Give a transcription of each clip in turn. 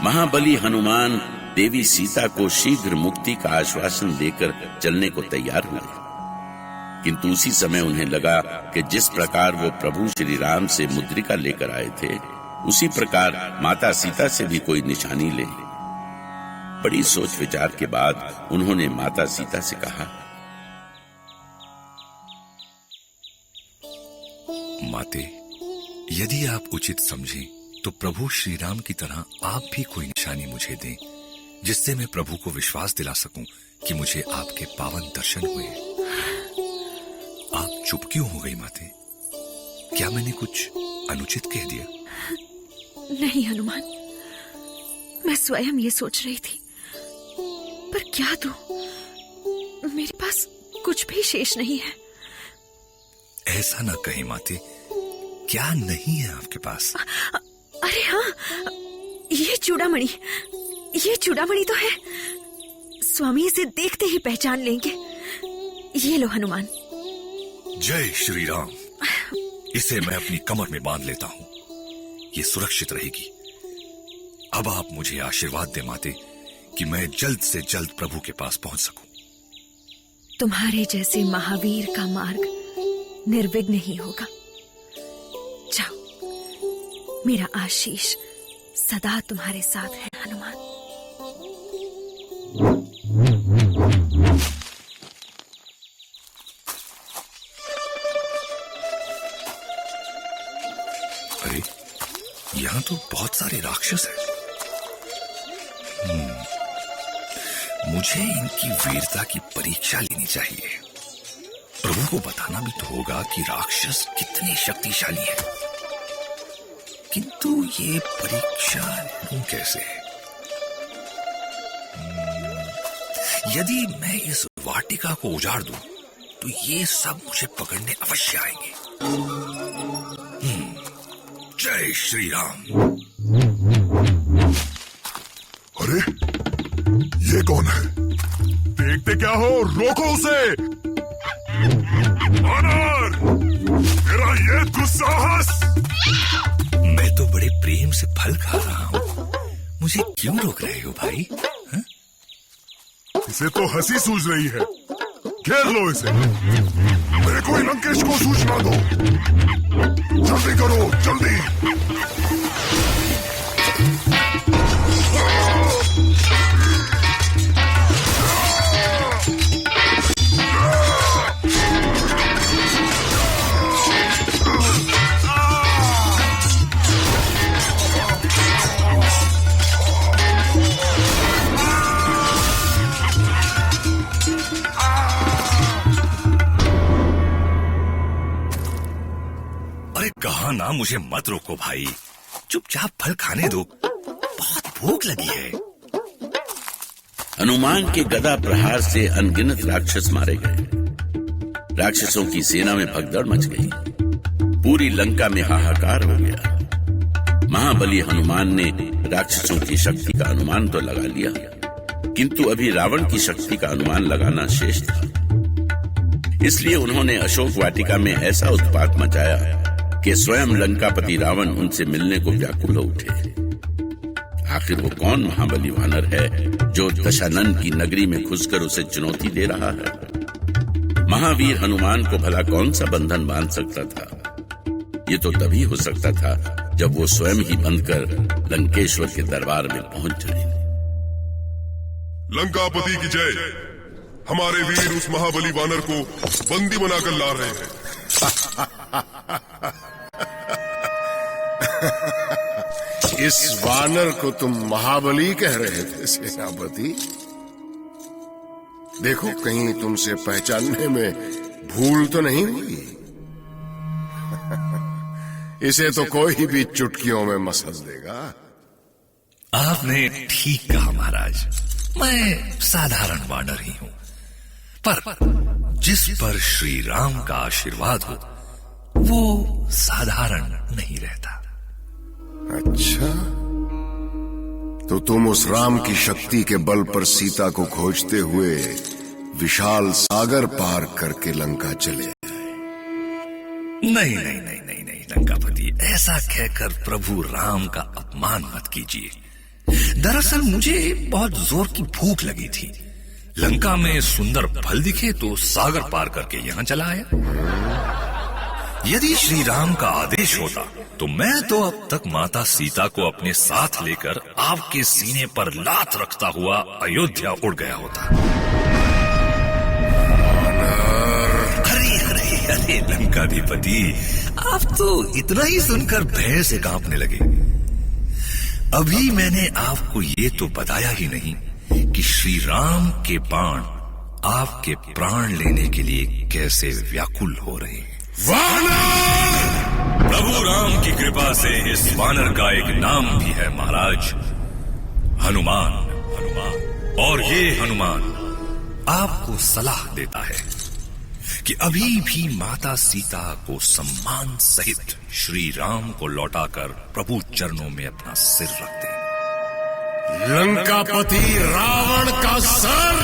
महाबली हनुमान देवी सीता को शीघ्र मुक्ति का आश्वासन देकर चलने को तैयार हुए, किंतु उसी समय उन्हें लगा कि जिस प्रकार वो प्रभु श्री राम से मुद्रिका लेकर आए थे, उसी प्रकार माता सीता से भी कोई निशानी ले। बड़ी सोच विचार के बाद उन्होंने माता सीता से कहा, माते, यदि आप उचित समझें तो प्रभु श्री राम की तरह आप भी कोई निशानी मुझे दें, जिससे मैं प्रभु को विश्वास दिला सकूं कि मुझे आपके पावन दर्शन हुए। आप चुप क्यों हो गई माते? क्या मैंने कुछ अनुचित कह दिया? नहीं हनुमान, मैं स्वयं ये सोच रही थी, पर क्या दूं? मेरे पास कुछ भी शेष नहीं है। ऐसा ना कहे माते, क्या नहीं है आपके पास? अरे हाँ, ये चूड़ामणि तो है। स्वामी इसे देखते ही पहचान लेंगे। ये लो हनुमान। जय श्री राम। इसे मैं अपनी कमर में बांध लेता हूं, ये सुरक्षित रहेगी। अब आप मुझे आशीर्वाद दे माते कि मैं जल्द से जल्द प्रभु के पास पहुंच सकूं। तुम्हारे जैसे महावीर का मार्ग निर्विघ्न ही होगा। जाओ, मेरा आशीष सदा तुम्हारे साथ है हनुमान। अरे, यहां तो बहुत सारे राक्षस हैं। मुझे इनकी वीरता की परीक्षा लेनी चाहिए। प्रभु को बताना भी तो होगा कि राक्षस कितने शक्तिशाली हैं। किंतु ये परीक्षा लूं कैसे? यदि मैं इस वाटिका को उजाड़ दूं, तो ये सब मुझे पकड़ने अवश्य आएंगे। जय श्री राम। अरे, ये कौन है? देखते क्या हो, रोको उसे। वानर, तेरा ये दुस्साहस! मैं तो बड़े प्रेम से फल खा रहा हूं, मुझे क्यों रोक रहे हो भाई? हा? इसे तो हंसी सूझ रही है। घेर लो इसे। मेरे को लंकेश को सूचना दो। जल्दी करो, जल्दी। कहा ना मुझे मत रोको भाई, चुपचाप फल खाने दो, बहुत भूख लगी है। हनुमान के गदा प्रहार से अनगिनत राक्षस मारे गए। राक्षसों की सेना में भगदड़ मच गई। पूरी लंका में हाहाकार हो गया। महाबली हनुमान ने राक्षसों की शक्ति का अनुमान तो लगा लिया, किंतु अभी रावण की शक्ति का अनुमान लगाना शेष था। इसलिए उन्होंने अशोक वाटिका में ऐसा उत्पात मचाया कि स्वयं लंकापति रावण उनसे मिलने को व्याकुल हो उठे। आखिर वो कौन महाबली वानर है जो दशानन की नगरी में घुसकर उसे चुनौती दे रहा है? महावीर हनुमान को भला कौन सा बंधन बांध सकता था? ये तो तभी हो सकता था जब वो स्वयं ही बंधकर लंकेश्वर के दरबार में पहुंच जाए। लंकापति की जय। हमारे वीर उस महाबली वानर को बंदी बनाकर ला रहे हैं। इस वानर को तुम महाबली कह रहे थे सेनापति? देखो कहीं तुमसे पहचानने में भूल तो नहीं हुई। इसे तो कोई भी चुटकियों में मसल देगा। आपने ठीक कहा महाराज, मैं साधारण वानर ही हूं, पर जिस पर श्री राम का आशीर्वाद हो वो साधारण नहीं रहता। अच्छा, तो तुम उस राम की शक्ति के बल पर सीता को खोजते हुए विशाल सागर पार करके लंका चले आए? नहीं नहीं नहीं नहीं नहीं लंकापति, ऐसा कहकर प्रभु राम का अपमान मत कीजिए। दरअसल मुझे बहुत जोर की भूख लगी थी। लंका में सुंदर फल दिखे तो सागर पार करके यहाँ चला आया। यदि श्री राम का आदेश होता तो मैं तो अब तक माता सीता को अपने साथ लेकर आपके सीने पर लात रखता हुआ अयोध्या उड़ गया होता। अरे अरे अरे लंकाधिपति, आप तो इतना ही सुनकर भय से कांपने लगे। अभी मैंने आपको ये तो बताया ही नहीं कि श्री राम के बाण आपके प्राण लेने के लिए कैसे व्याकुल हो रहे हैं। वानर! प्रभु राम की कृपा से इस वानर का एक नाम भी है महाराज, हनुमान। हनुमान। और ये हनुमान आपको सलाह देता है कि अभी भी माता सीता को सम्मान सहित श्री राम को लौटाकर प्रभु चरणों में अपना सिर रख दे। लंकापति रावण का सर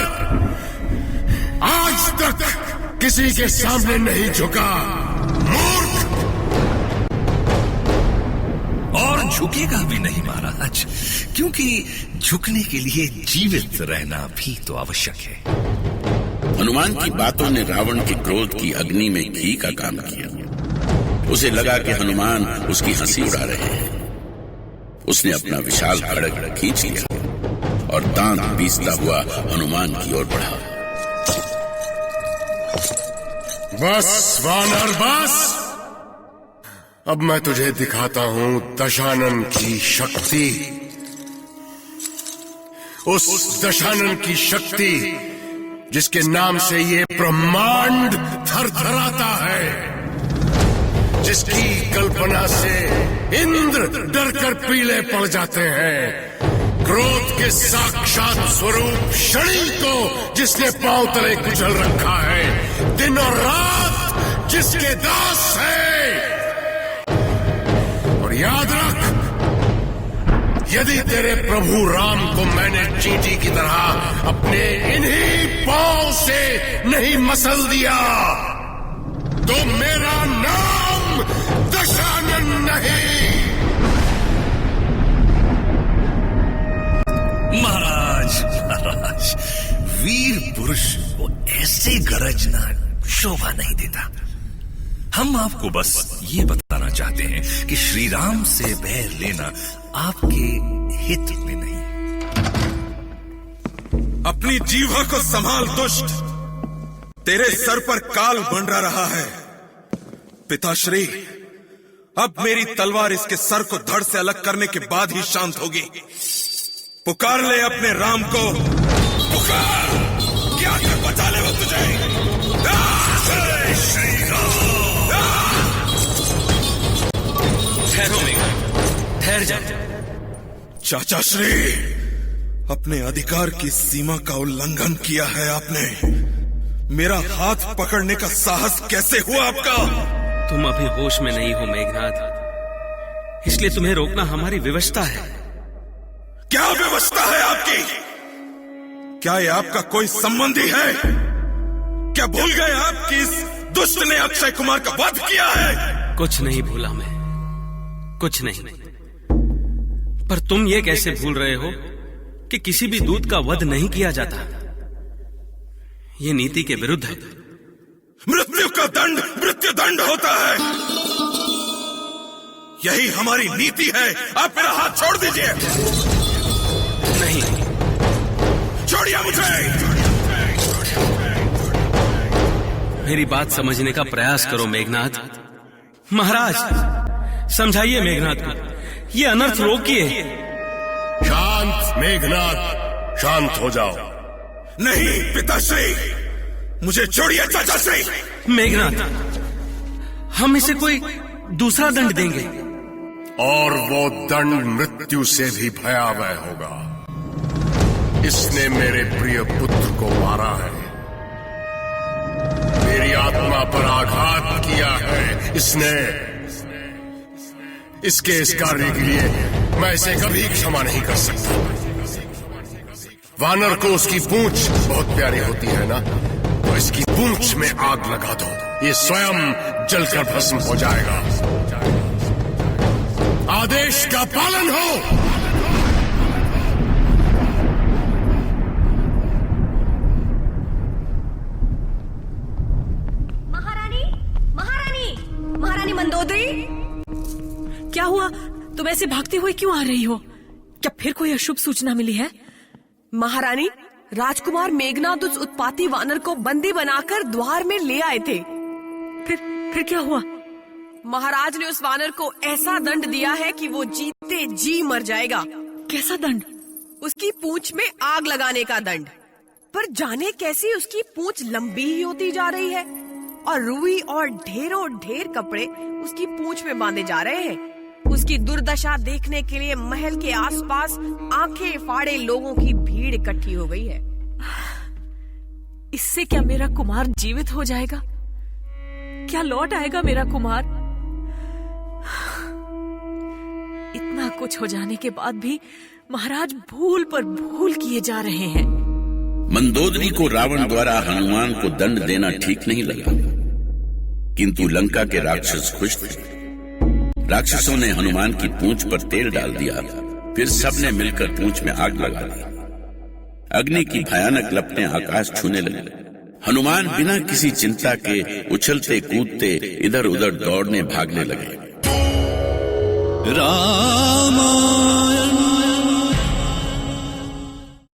आज तक किसी के सामने नहीं झुका। मूर्ख! और झुकेगा भी नहीं महाराज, क्योंकि झुकने के लिए जीवित रहना भी तो आवश्यक है। हनुमान की बातों ने रावण के क्रोध की अग्नि में घी का काम किया। उसे लगा कि हनुमान उसकी हंसी उड़ा रहे हैं। उसने अपना विशाल खड्ग खींच लिया और दांत पीसता हुआ हनुमान की ओर बढ़ा। बस वानर बस, अब मैं तुझे दिखाता हूं दशानन की शक्ति। उस दशानन की शक्ति जिसके नाम से ये ब्रह्मांड थरथराता है, जिसकी कल्पना से इंद्र डरकर पीले पड़ जाते हैं, क्रोध के साक्षात स्वरूप शनि को जिसने पांव तले कुचल रखा है, दिन और रात जिसके दास है। और याद रख, यदि तेरे प्रभु राम को मैंने चींटी की तरह अपने इन्हीं पांव से नहीं मसल दिया तो मेरा नाम दशानन नहीं। महाराज महाराज, वीर पुरुष को ऐसे गरजना शोभा नहीं देता। हम आपको बस ये बताना चाहते हैं कि श्री राम से बैर लेना आपके हित में नहीं। अपनी जीवा को संभाल दुष्ट, तेरे सर पर काल मंडरा रहा है। पिताश्री, अब मेरी तलवार इसके सर को धड़ से अलग करने के बाद ही शांत होगी। पुकार ले अपने राम को, पुकार, क्या कर बचा ले वो तुझे। श्री राम। ठहरो मेघा, ठहर जा। चाचा श्री, अपने अधिकार की सीमा का उल्लंघन किया है आपने। मेरा हाथ पकड़ने का साहस कैसे हुआ आपका? तुम अभी होश में नहीं हो मेघनाथ, इसलिए तुम्हें रोकना हमारी व्यवस्था है। क्या व्यवस्था है आपकी? क्या ये आपका कोई संबंधी है? क्या भूल गए आप कि इस दुष्ट ने अक्षय कुमार का वध किया है? कुछ नहीं भूला मैं, कुछ नहीं। पर तुम ये कैसे भूल रहे हो कि किसी भी दूत का वध नहीं किया जाता? ये नीति के विरुद्ध है। मृत्यु का दंड मृत्यु दंड होता है, यही हमारी नीति है। आप मेरा हाथ छोड़ दीजिए। नहीं, छोड़िए मुझे। मेरी बात समझने का प्रयास करो मेघनाथ। महाराज, समझाइए मेघनाथ को, ये अनर्थ रोकिए। शांत मेघनाथ, शांत हो जाओ। नहीं पिताश्री, मुझे छोड़िए चाचा श्री। मेघनाथ, हम इसे कोई दूसरा दंड देंगे, और वो दंड मृत्यु से भी भयावह होगा। इसने मेरे प्रिय पुत्र को मारा है, मेरी आत्मा पर आघात किया है इसने। इसके इस कार्य के लिए मैं इसे कभी क्षमा नहीं कर सकता। वानर को उसकी पूंछ बहुत प्यारी होती है ना, तो इसकी पूंछ में आग लगा दो, ये स्वयं जलकर भस्म हो जाएगा। आदेश का पालन हो। मंदोदरी, क्या हुआ? तुम ऐसे भागते हुए क्यों आ रही हो? क्या फिर कोई अशुभ सूचना मिली है? महारानी, राजकुमार मेघनाद उस उत्पाती वानर को बंदी बनाकर द्वार में ले आए थे। फिर क्या हुआ? महाराज ने उस वानर को ऐसा दंड दिया है कि वो जीते जी मर जाएगा। कैसा दंड? उसकी पूंछ में आग लगाने का दंड। पर जाने कैसी उसकी पूंछ लंबी ही होती जा रही है और रुई और ढेरों ढेर कपड़े उसकी पूंछ में बांधे जा रहे हैं। उसकी दुर्दशा देखने के लिए महल के आसपास आंखें फाड़े लोगों की भीड़ इकट्ठी हो गई है। इससे क्या मेरा कुमार जीवित हो जाएगा? क्या लौट आएगा मेरा कुमार? इतना कुछ हो जाने के बाद भी महाराज भूल पर भूल किए जा रहे हैं। मंदोदरी को रावण द्वारा हनुमान को दंड देना ठीक नहीं लगा, किंतु लंका के राक्षस खुश थे। राक्षसों ने हनुमान की पूंछ पर तेल डाल दिया, फिर सबने मिलकर पूंछ में आग लगा दी। अग्नि की भयानक लपटें आकाश छूने लगी। हनुमान बिना किसी चिंता के उछलते कूदते इधर उधर दौड़ने भागने लगे। रामायण